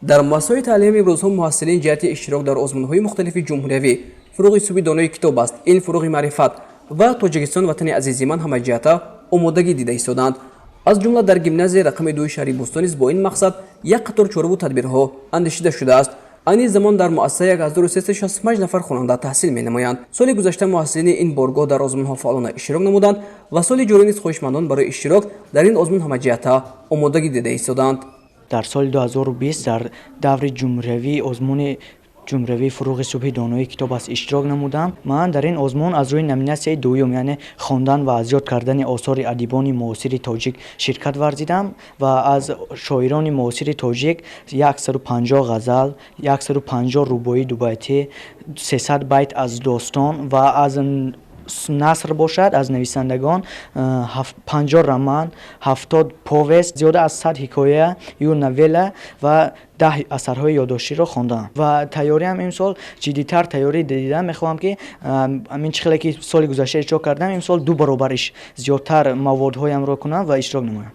در مسائل تعلیم امروزها محصلین جهت اشتراک در آزمون‌های مختلف جمهوریوی فروغ صوبی دانای کتاب است. این فروغ معرفت و تاجیکستان وطن عزیز من همه جهت آمادگی دیده ایستادند. از جمله در گیمنازی رقم 2 شهر بوستان با این مقصد یک قطار چاره و تدبیرها اندیشیده شده است. این زمان در مؤسسه 1365 نفر خواننده تحصیل می‌نمایند. سال گذشته محصلین این بارگاه در آزمون‌ها فعالانه اشتراک نمودند و سال جاری نیز خواهشمندان برای اشتراک در این آزمون همه جهت آمادگی دیده ایستادند. در سال 2020 در دور جمهوری آزمون جمهوری فروغ صبحی دانای کتاب است اشتراک نمودم. من در این آزمون از روی نومیناسیون دوم یعنی خواندن و ازیاد کردن آثار ادیبان معاصر تاجیک شرکت ورزیدم و از شاعران معاصر تاجیک 150 غزل، 150 رباعی دو بیتی، 300 بیت از داستان و از نثر باشد از نویسندگان 50 رمان، 70 پوست، زیاده از 100 حکایه یا نویله و 10 اثرهای یادداشتی را خواندم و تیاری هم امسال جدی‌تر تیاری دیدم. میخوام که همین چخیلی که سال گذشته اشتراک کردم امسال 2 برابرش زیادتر موادهایم را کنم و اشتراک نمایم.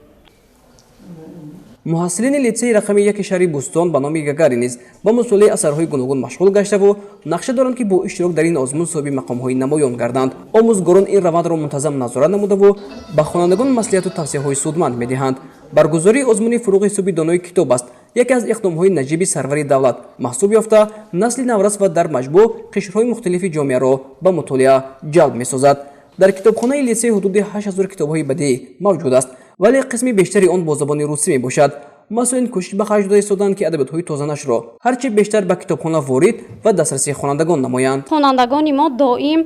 محصلین لیسه رقم 1 شهر بوستان به نام گگاری نیز با مطالعه اثرهای گوناگون مشغول گشته و نقشه دارند که با اشتراک در این آزمون صاحب مقام‌های نمایان گردند. آموزگاران این روند را منتظم نظارت نموده و به خوانندگان مصلحت و توصیه‌های سودمند می‌دهند. برگزاری آزمون فروغ صوبی دانای کتاب است یکی از اقدام‌های نجیب سروری دولت محسوب یافته نسل نورس و در مجموع قشرهای مختلف جامعه را به مطالعه جلب می‌سازد. در کتابخانه لیسه حدود 8000 کتاب‌های بدیعی موجود است ولی قسمی بیشتری آن با زبان روسی میباشد. مسئولین کوشش به خرج داده ایستادند که ادبیات‌های تازه‌نش را هرچه بیشتر به کتابخانه وارد و دسترسی خوانندگان نمایند. خوانندگان ما دائم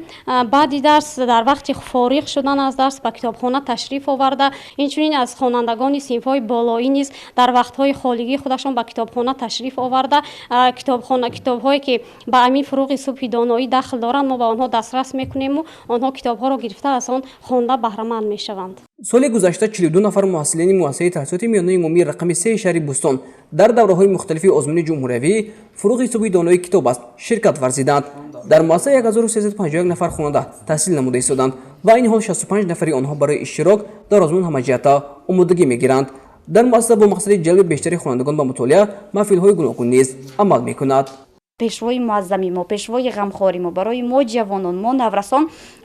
بعد درس در وقت فارغ شدن از درس به کتابخانه تشریف آورده، اینچنین از خوانندگان صنف‌های بالایی نیز در وقت‌های خالی خودشان به کتابخانه تشریف آورده کتاب‌هایی که به امین فروغ صبحی دانایی داخل دارند ما به آنها دسترس می‌کنیم و آنها کتاب‌ها را گرفته از آن خوانده بهره مند می‌شوند. سال گذشته 42 نفر محصلین مؤسسه تحصیلات میانه عمومی رقم 3 شهر بوستان در دوره‌های مختلف آزمون جمهوریوی فروغ صوبی دانای کتاب است شرکت ورزیدند. در مؤسسه 1351 نفر خواننده تحصیل نموده ایستادند و این حال 65 نفری آنها برای اشتراک در آزمون همه جهت آمادگی می‌گیرند. در مؤسسه با مقصد جلب بیشتری خوانندگان به مطالعه محفل‌های گوناگون نیز عمل می‌کند. пешвои муаззами мо пешвои ғамхори мо барои мо ҷавонон мо наврасон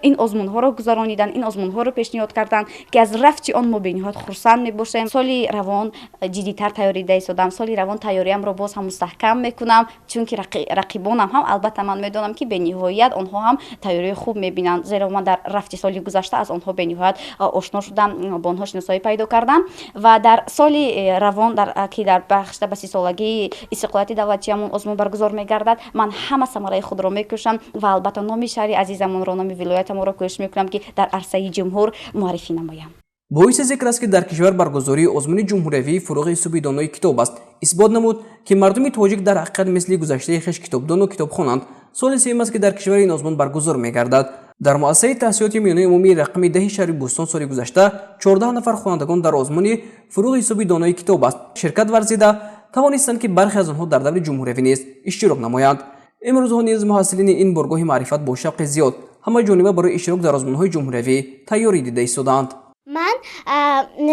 ин озмунҳоро гузарониданд ин озмунҳоро пешниҳод карданд ки аз рафти он мо бениҳоят хурсанд мебошем. соли равон ҷиддитар тайёрӣ даистодам соли равон тайёриамро боз ҳам мустаҳкам мекунам чунки рақибонам ҳам албатта ман медонам ки бениҳоят онҳо ҳам тайёрии хуб мебинанд зеро ман дар рафти соли гузашта аз онҳо бениҳоят ошно шудам бо онҳо шиносоӣ пайдо кардам ва дар соли равон ки дар бахшда ба 30 солагии истиқлолияти давлатиамон озмун баргузор мегардад من همه ثمره خود را میکشم و البته نام شهر عزیزمون را نام ولایتمون را کوشش میکنم که در عرصه جمهور معرفی نمایم. باعث ذکر است که در کشور برگزاری آزمون جمهوریوی فروغ صوبی دانای کتاب است. اثبات نمود که مردم تاجیک در حقیقت مثل گذشته خویش کتابدان و کتابخوانند. سال سوم است که در کشور این آزمون برگزار میگردد. در مؤسسه تحصیلات میانه عمومی رقم 10 شهر بوستان سال گذشته 14 نفر خوانندگان در آزمون فروغ صوبی دانای کتاب است شرکت ورزیده توانستند که برخی از آنها در دور جمهوریوی نیز اشتراک نمایند. امروز نیز محصلین این بارگاه معرفت با شوق زیاد همه جانبه برای اشتراک در آزمون‌های جمهوریوی تیاری دیده ایستادند. من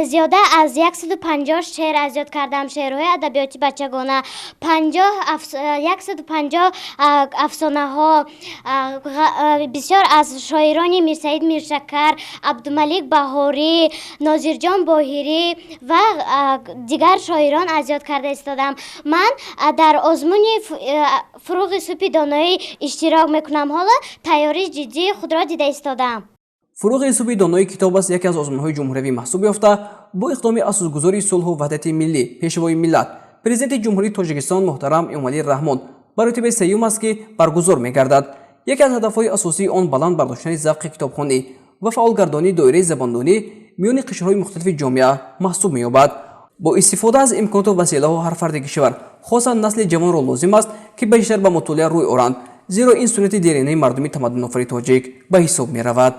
زیاده از 150 شعر ازیاد کردم شعرهای ادبیاتی بچگانه 150 افسانه ها بسیار از شاعران میرسعید میرشکر عبدالملک بهاری ناظرجان باهری و دیگر شاعران ازیاد کرده ایستادم. من در آزمون فروغ صوبی دانایی اشتراک میکنم حالا تیاری جدی خود را دیده ایستادم. فروغ صوبی دانای کتاب است یکی از آزمون‌های جمهوریوی محسوب یافته با اقدام اساسگذاری صلح و وحدت ملی پیشوای ملت پرزیدنت جمهوری تاجیکستان محترم امالی رحمان بر رتبه سیوم است که برگزار می‌گردد. یکی از هدف‌های اساسی آن بلند برداشتن ذوق کتابخوانی و فعالگردانی دایره زباندانی میان قشرهای مختلف جامعه محسوب می‌یابد. با استفاده از امکانات و وسایل‌ها هر فرد کشور خاصا نسل جوان را لازم است که بیشتر به مطالعه روی آورند زیرا این سنت دیرینه مردمی تمدن آفرین تاجیک به حساب می‌رود.